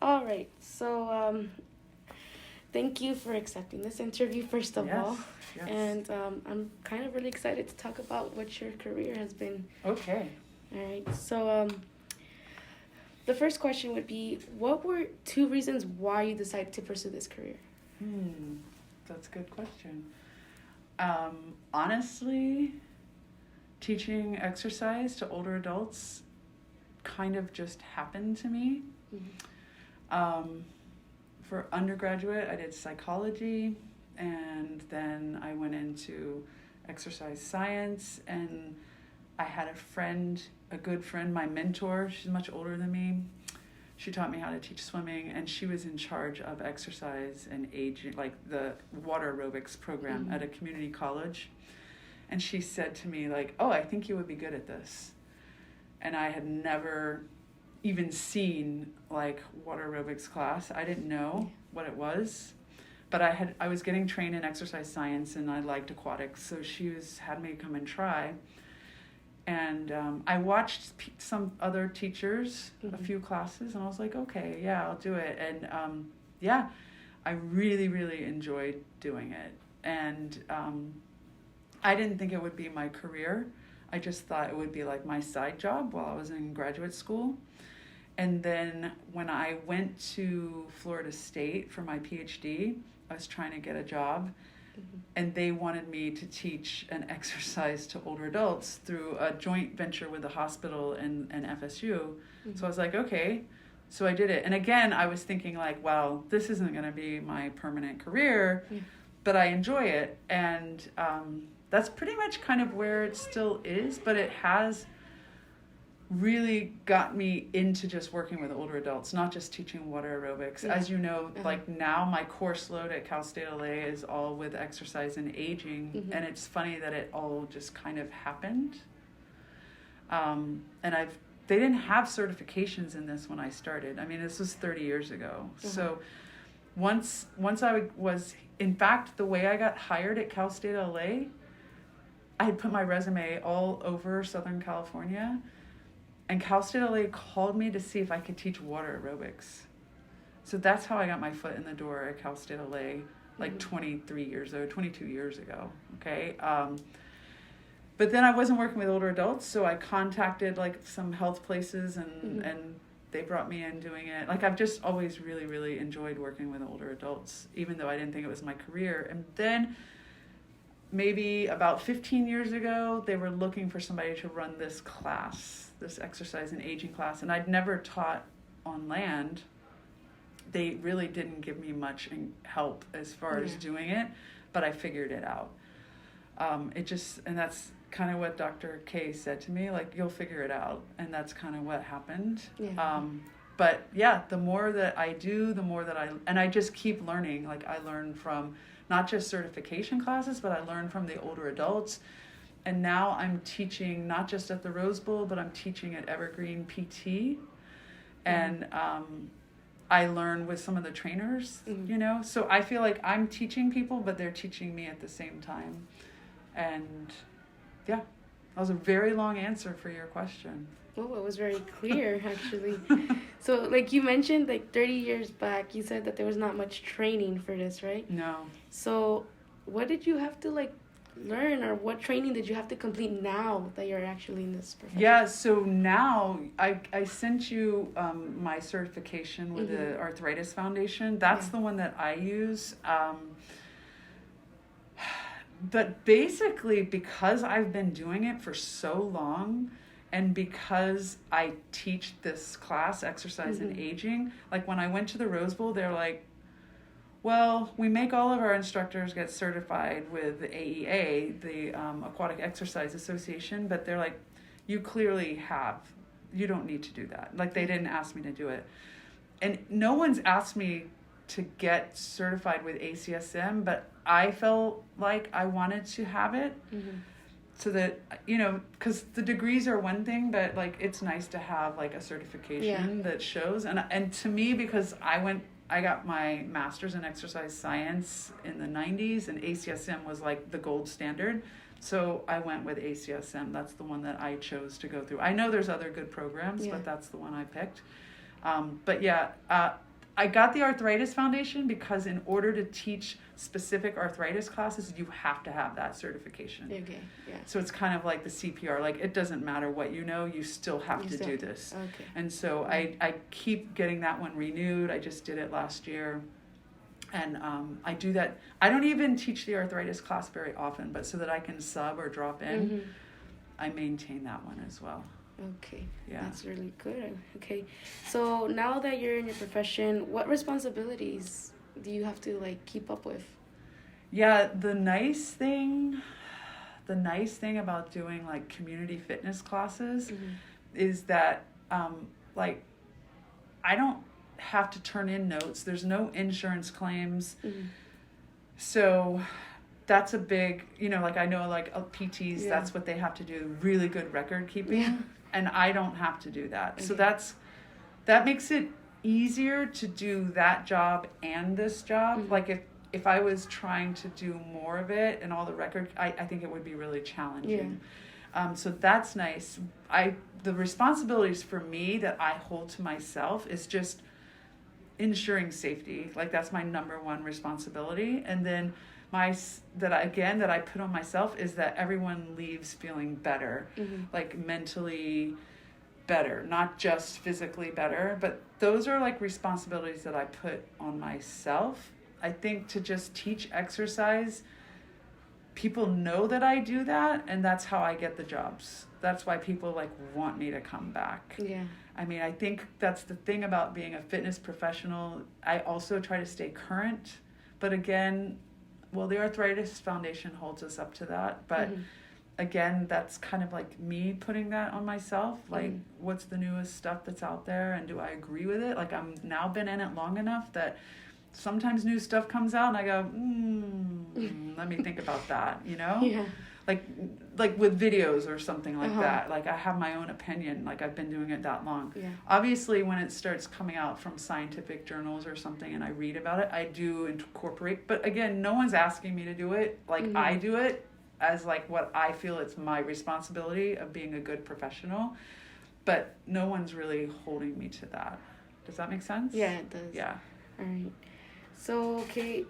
All right. So, thank you for accepting this interview, first of Yes, all. yes. And I'm kind of really excited to talk about what your career has been. Okay. All right. So, the first question would be, what were two reasons why you decided to pursue this career? That's a good question. Honestly, teaching exercise to older adults kind of just happened to me. For undergraduate, I did psychology, and then I went into exercise science, and I had a good friend, my mentor. She's much older than me. She taught me how to teach swimming, and she was in charge of exercise and aging, like the water aerobics program at a community college. And she said to me, like, "Oh, I think you would be good at this." And I had never even seen like water aerobics class. I didn't know what it was, but I was getting trained in exercise science, and I liked aquatics, so had me come and try. And I watched some other teachers, a few classes, and I was like, okay, yeah, I'll do it. And yeah, I really, really enjoyed doing it. And I didn't think it would be my career. I just thought it would be like my side job while I was in graduate school. And then when I went to Florida State for my PhD, I was trying to get a job. And they wanted me to teach an exercise to older adults through a joint venture with the hospital and FSU. So I was like, okay. So I did it. And again, I was thinking like, well, this isn't going to be my permanent career, but I enjoy it. And that's pretty much kind of where it still is, but it has really got me into just working with older adults, not just teaching water aerobics. As you know, like now my course load at Cal State LA is all with exercise and aging, and it's funny that it all just kind of happened. And they didn't have certifications in this when I started. I mean, this was 30 years ago. So once I was, in fact, the way I got hired at Cal State LA, I had put my resume all over Southern California. And Cal State LA called me to see if I could teach water aerobics. So that's how I got my foot in the door at Cal State LA, like 22 years ago, okay? But then I wasn't working with older adults, so I contacted like some health places and they brought me in doing it. Like I've just always really, really enjoyed working with older adults, even though I didn't think it was my career. And then maybe about 15 years ago, they were looking for somebody to run this class, this exercise and aging class, and I'd never taught on land. They really didn't give me much help as far as doing it, but I figured it out. And that's kind of what Dr. K said to me, like, you'll figure it out, and that's kind of what happened. But yeah, the more that I do, the more that I just keep learning. Like I learn from not just certification classes, but I learn from the older adults. And now I'm teaching not just at the Rose Bowl, but I'm teaching at Evergreen PT. And I learn with some of the trainers, you know? So I feel like I'm teaching people, but they're teaching me at the same time. And yeah, that was a very long answer for your question. Oh, it was very clear, actually. So, like you mentioned, like 30 years back, you said that there was not much training for this, right? No. So, what did you have to, like, learn, or what training did you have to complete now that you're actually in this profession? Yeah, so now I sent you my certification with the Arthritis Foundation. That's the one that I use. But basically, because I've been doing it for so long, and because I teach this class, exercise and aging, like when I went to the Rose Bowl, they're like, well, we make all of our instructors get certified with the AEA, the Aquatic Exercise Association, but they're like, you clearly have. You don't need to do that. Like, they didn't ask me to do it. And no one's asked me to get certified with ACSM, but I felt like I wanted to have it. So that, you know, because the degrees are one thing, but like it's nice to have like a certification that shows. And to me, because I got my master's in exercise science in the 90s, and ACSM was like the gold standard. So I went with ACSM. That's the one that I chose to go through. I know there's other good programs, but that's the one I picked. But yeah, I got the arthritis foundation because in order to teach specific arthritis classes, you have to have that certification. Okay, yeah. So it's kind of like the CPR. Like, it doesn't matter what you know, you still have to do this. Okay. And so I keep getting that one renewed. I just did it last year. And I do that. I don't even teach the arthritis class very often, but so that I can sub or drop in, I maintain that one as well. Okay. Yeah. That's really good. Okay. So now that you're in your profession, what responsibilities do you have to like keep up with? Yeah, the nice thing about doing like community fitness classes is that like I don't have to turn in notes. There's no insurance claims. So that's a big, like I know like PTs, that's what they have to do, really good record keeping. Yeah. And I don't have to do that. Okay. So that makes it easier to do that job and this job. Like if I was trying to do more of it and all the record, I think it would be really challenging. Yeah. So that's nice. The responsibilities for me that I hold to myself is just ensuring safety. Like, that's my number one responsibility. And then that I put on myself is that everyone leaves feeling better, like mentally better, not just physically better. But those are like responsibilities that I put on myself. I think to just teach exercise, people know that I do that, and that's how I get the jobs. That's why people like want me to come back. Yeah. I mean, I think that's the thing about being a fitness professional. I also try to stay current, but again, the Arthritis Foundation holds us up to that. But again, that's kind of like me putting that on myself. Like, what's the newest stuff that's out there, and do I agree with it? Like, I'm now been in it long enough that sometimes new stuff comes out and I go, let me think about that, Yeah. Like with videos or something like that. Like, I have my own opinion. Like, I've been doing it that long. Yeah. Obviously, when it starts coming out from scientific journals or something and I read about it, I do incorporate. But again, no one's asking me to do it. Like, I do it as like what I feel it's my responsibility of being a good professional. But no one's really holding me to that. Does that make sense? Yeah, it does. Yeah. All right. So, okay.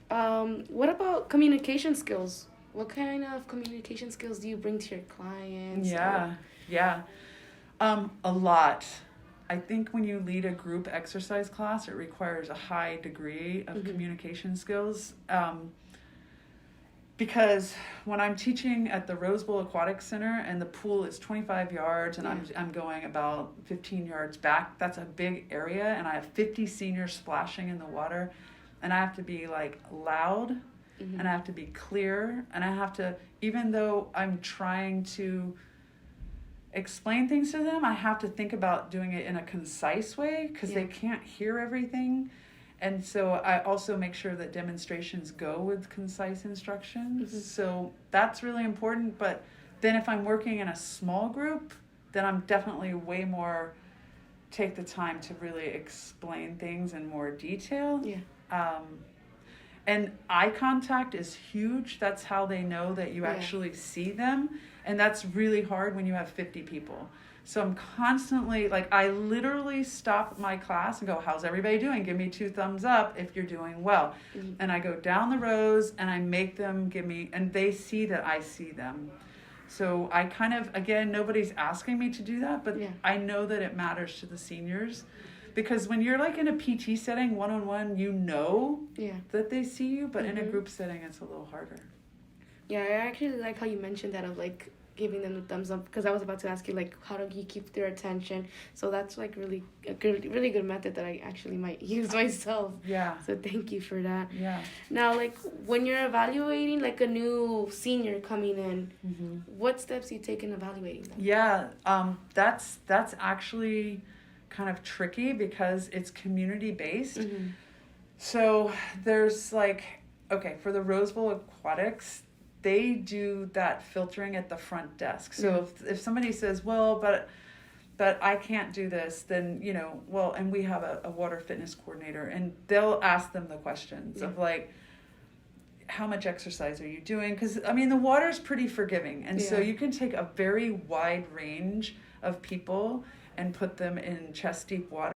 What about communication skills? What kind of communication skills do you bring to your clients? Yeah. A lot. I think when you lead a group exercise class, it requires a high degree of communication skills. Because when I'm teaching at the Rose Bowl Aquatic Center and the pool is 25 yards and I'm going about 15 yards back, that's a big area, and I have 50 seniors splashing in the water, and I have to be like loud. And I have to be clear, and I have to, even though I'm trying to explain things to them, I have to think about doing it in a concise way because they can't hear everything. And so I also make sure that demonstrations go with concise instructions. So that's really important. But then if I'm working in a small group, then I'm definitely way more take the time to really explain things in more detail. Yeah. And eye contact is huge. That's how they know that you actually see them. And that's really hard when you have 50 people. So I'm constantly, like, I literally stop my class and go, how's everybody doing? Give me 2 thumbs up if you're doing well. And I go down the rows and I make them give me, and they see that I see them. So I kind of, again, nobody's asking me to do that, but I know that it matters to the seniors. Because when you're like in a PT setting, one-on-one, that they see you, but in a group setting, it's a little harder. Yeah, I actually like how you mentioned that of like giving them the thumbs up, because I was about to ask you like how do you keep their attention. So that's like really good method that I actually might use myself. Yeah. So thank you for that. Yeah. Now, like when you're evaluating like a new senior coming in, what steps do you take in evaluating them? Yeah, that's actually kind of tricky because it's community based. So there's like, for the Rose Bowl Aquatics, they do that filtering at the front desk. So if somebody says, well, but I can't do this, then, and we have a water fitness coordinator, and they'll ask them the questions of like, how much exercise are you doing? Because, I mean, the water's pretty forgiving. And so you can take a very wide range of people and put them in chest deep water